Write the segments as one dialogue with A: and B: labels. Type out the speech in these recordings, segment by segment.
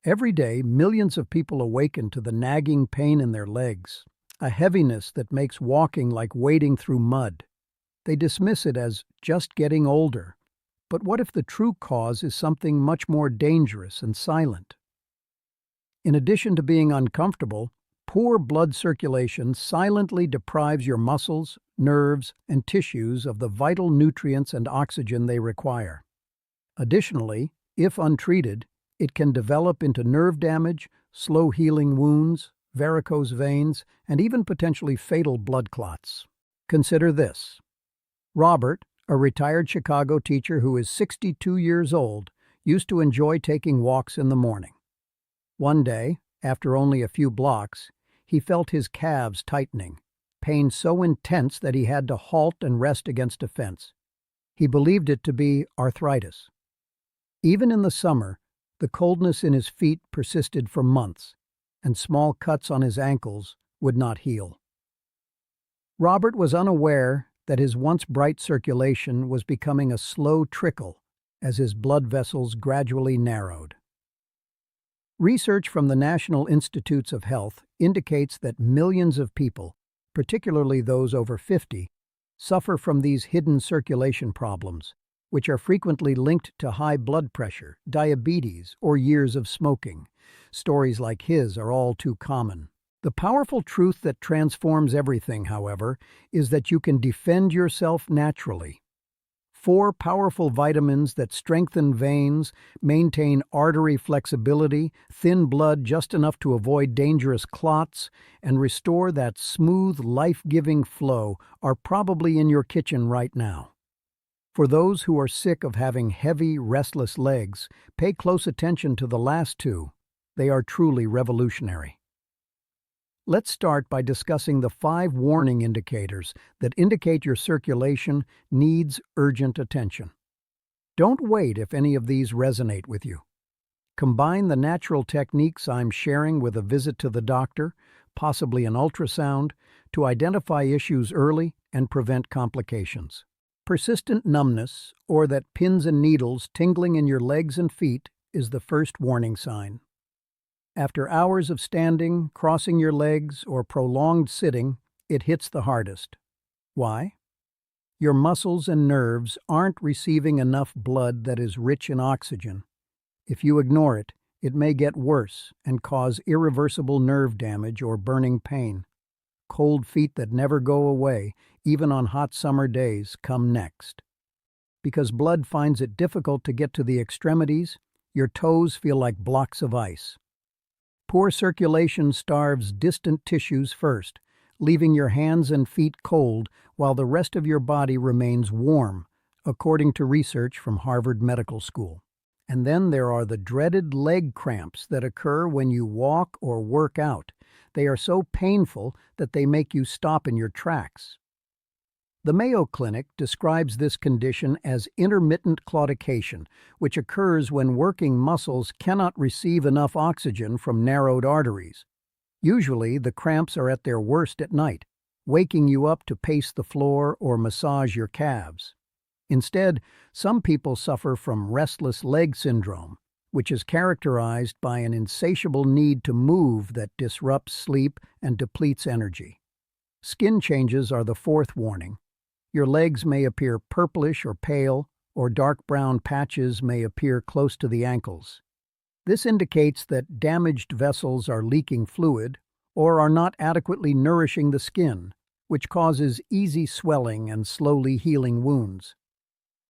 A: Every day, millions of people awaken to the nagging pain in their legs, a heaviness that makes walking like wading through mud. They dismiss it as just getting older. But what if the true cause is something much more dangerous and silent? In addition to being uncomfortable, poor blood circulation silently deprives your muscles, nerves, and tissues of the vital nutrients and oxygen they require. Additionally, if untreated, it can develop into nerve damage, slow-healing wounds, varicose veins, and even potentially fatal blood clots. Consider this. Robert, a retired Chicago teacher who is 62 years old, used to enjoy taking walks in the morning. One day, after only a few blocks, he felt his calves tightening, pain so intense that he had to halt and rest against a fence. He believed it to be arthritis. Even in the summer, the coldness in his feet persisted for months, and small cuts on his ankles would not heal. Robert was unaware that his once bright circulation was becoming a slow trickle as his blood vessels gradually narrowed. Research from the National Institutes of Health indicates that millions of people, particularly those over 50, suffer from these hidden circulation problems, which are frequently linked to high blood pressure, diabetes, or years of smoking. Stories like his are all too common. The powerful truth that transforms everything, however, is that you can defend yourself naturally. 4 powerful vitamins that strengthen veins, maintain artery flexibility, thin blood just enough to avoid dangerous clots, and restore that smooth, life-giving flow are probably in your kitchen right now. For those who are sick of having heavy, restless legs, pay close attention to the last 2. They are truly revolutionary. Let's start by discussing the 5 warning indicators that indicate your circulation needs urgent attention. Don't wait if any of these resonate with you. Combine the natural techniques I'm sharing with a visit to the doctor, possibly an ultrasound, to identify issues early and prevent complications. Persistent numbness, or that pins and needles tingling in your legs and feet, is the first warning sign. After hours of standing, crossing your legs, or prolonged sitting, it hits the hardest. Why? Your muscles and nerves aren't receiving enough blood that is rich in oxygen. If you ignore it, it may get worse and cause irreversible nerve damage or burning pain. Cold feet that never go away, even on hot summer days, come next. Because blood finds it difficult to get to the extremities, your toes feel like blocks of ice. Poor circulation starves distant tissues first, leaving your hands and feet cold while the rest of your body remains warm, according to research from Harvard Medical School. And then there are the dreaded leg cramps that occur when you walk or work out. They are so painful that they make you stop in your tracks. The Mayo Clinic describes this condition as intermittent claudication, which occurs when working muscles cannot receive enough oxygen from narrowed arteries. Usually, the cramps are at their worst at night, waking you up to pace the floor or massage your calves. Instead, some people suffer from restless leg syndrome, which is characterized by an insatiable need to move that disrupts sleep and depletes energy. Skin changes are the 4th warning. Your legs may appear purplish or pale, or dark brown patches may appear close to the ankles. This indicates that damaged vessels are leaking fluid or are not adequately nourishing the skin, which causes easy swelling and slowly healing wounds.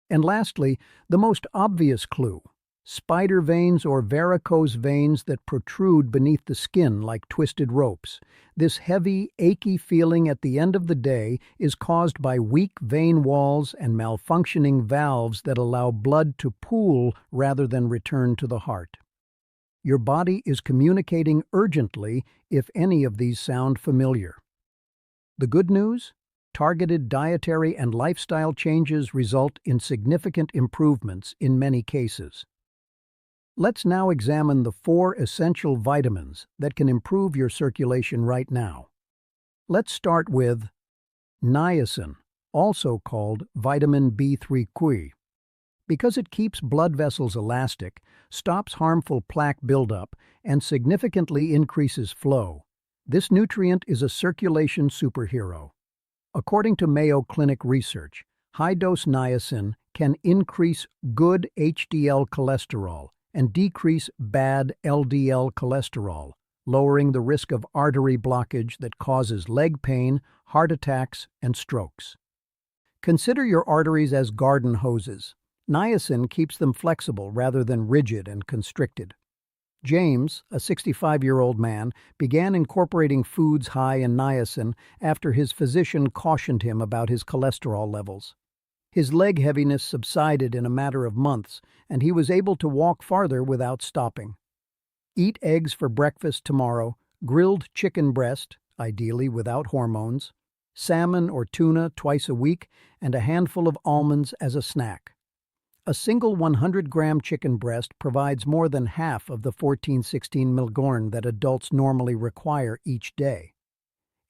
A: And lastly, the most obvious clue: spider veins or varicose veins that protrude beneath the skin like twisted ropes. This heavy, achy feeling at the end of the day is caused by weak vein walls and malfunctioning valves that allow blood to pool rather than return to the heart. Your body is communicating urgently if any of these sound familiar. The good news? Targeted dietary and lifestyle changes result in significant improvements in many cases. Let's now examine the 4 essential vitamins that can improve your circulation right now. Let's start with niacin, also called vitamin B3Q. because it keeps blood vessels elastic, stops harmful plaque buildup, and significantly increases flow. This nutrient is a circulation superhero. According to Mayo Clinic research, high-dose niacin can increase good HDL cholesterol and decrease bad LDL cholesterol, lowering the risk of artery blockage that causes leg pain, heart attacks, and strokes. Consider your arteries as garden hoses. Niacin keeps them flexible rather than rigid and constricted. James, a 65-year-old man, began incorporating foods high in niacin after his physician cautioned him about his cholesterol levels. His leg heaviness subsided in a matter of months, and he was able to walk farther without stopping. Eat eggs for breakfast tomorrow, grilled chicken breast, ideally without hormones, salmon or tuna twice a week, and a handful of almonds as a snack. A single 100-gram chicken breast provides more than half of the 14-16 mg that adults normally require each day.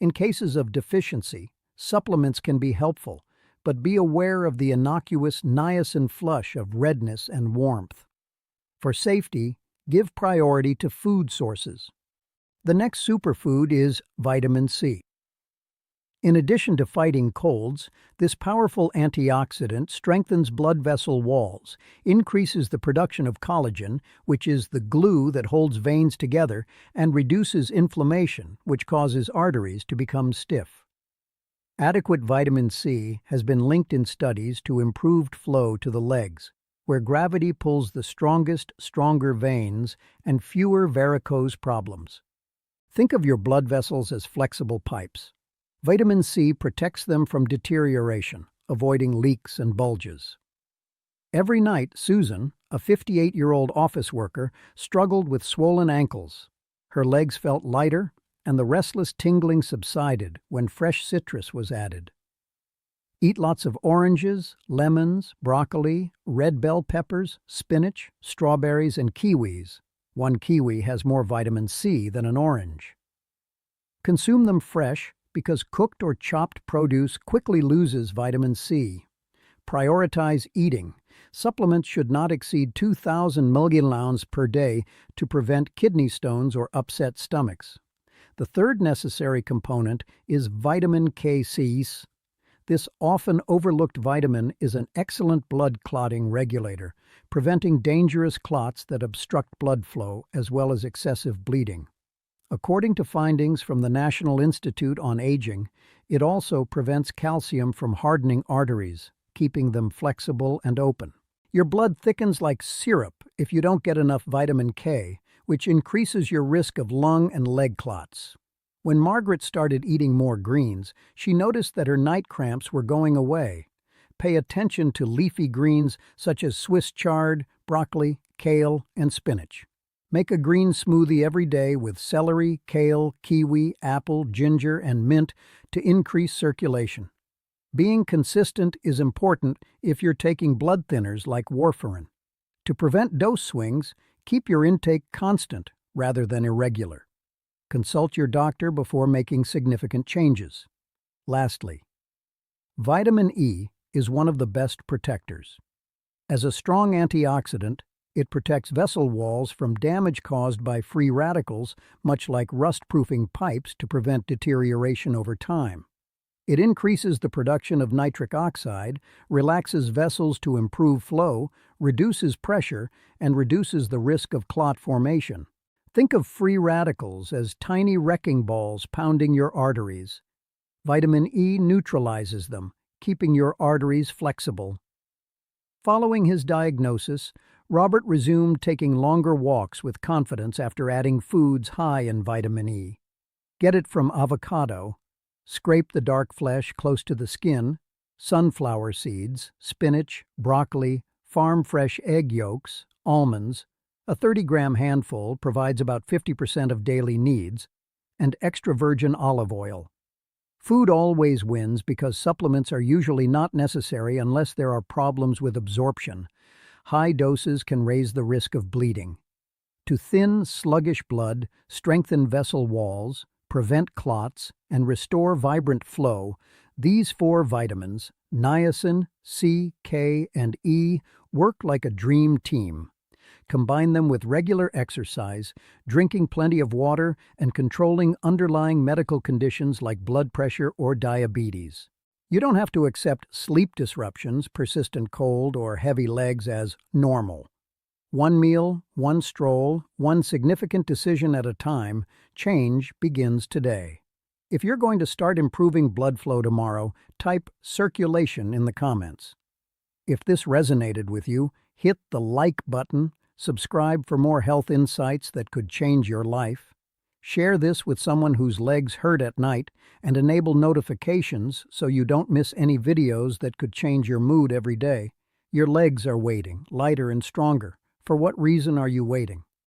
A: In cases of deficiency, supplements can be helpful, but be aware of the innocuous niacin flush of redness and warmth. For safety, give priority to food sources. The next superfood is vitamin C. In addition to fighting colds, this powerful antioxidant strengthens blood vessel walls, increases the production of collagen, which is the glue that holds veins together, and reduces inflammation, which causes arteries to become stiff. Adequate vitamin C has been linked in studies to improved flow to the legs, where gravity pulls the strongest, stronger veins and fewer varicose problems. Think of your blood vessels as flexible pipes. Vitamin C protects them from deterioration, avoiding leaks and bulges. Every night, Susan, a 58-year-old office worker, struggled with swollen ankles. Her legs felt lighter, and the restless tingling subsided when fresh citrus was added. Eat lots of oranges, lemons, broccoli, red bell peppers, spinach, strawberries, and kiwis. One kiwi has more vitamin C than an orange. Consume them fresh, because cooked or chopped produce quickly loses vitamin C. Prioritize eating. Supplements should not exceed 2,000 mg per day to prevent kidney stones or upset stomachs. The third necessary component is vitamin K6. This often overlooked vitamin is an excellent blood clotting regulator, preventing dangerous clots that obstruct blood flow as well as excessive bleeding. According to findings from the National Institute on Aging, it also prevents calcium from hardening arteries, keeping them flexible and open. Your blood thickens like syrup if you don't get enough vitamin K, which increases your risk of lung and leg clots. When Margaret started eating more greens, she noticed that her night cramps were going away. Pay attention to leafy greens such as Swiss chard, broccoli, kale, and spinach. Make a green smoothie every day with celery, kale, kiwi, apple, ginger, and mint to increase circulation. Being consistent is important if you're taking blood thinners like warfarin. To prevent dose swings, keep your intake constant rather than irregular. Consult your doctor before making significant changes. Lastly, vitamin E is one of the best protectors. As a strong antioxidant, it protects vessel walls from damage caused by free radicals, much like rust-proofing pipes to prevent deterioration over time. It increases the production of nitric oxide, relaxes vessels to improve flow, reduces pressure, and reduces the risk of clot formation. Think of free radicals as tiny wrecking balls pounding your arteries. Vitamin E neutralizes them, keeping your arteries flexible. Following his diagnosis, Robert resumed taking longer walks with confidence after adding foods high in vitamin E. Get it from avocado, scrape the dark flesh close to the skin, sunflower seeds, spinach, broccoli, farm-fresh egg yolks, almonds. A 30-gram handful provides about 50% of daily needs, and extra virgin olive oil. Food always wins because supplements are usually not necessary unless there are problems with absorption. High doses can raise the risk of bleeding. To thin, sluggish blood, strengthen vessel walls, prevent clots, and restore vibrant flow, these 4 vitamins, Niacin, C, K, and E work like a dream team. Combine them with regular exercise, drinking plenty of water, and controlling underlying medical conditions like blood pressure or diabetes. You don't have to accept sleep disruptions, persistent cold, or heavy legs as normal. One meal, one stroll, one significant decision at a time, change begins today. If you're going to start improving blood flow tomorrow, type circulation in the comments. If this resonated with you, hit the like button, subscribe for more health insights that could change your life. Share this with someone whose legs hurt at night and enable notifications so you don't miss any videos that could change your mood every day. Your legs are waiting, lighter and stronger. For what reason are you waiting?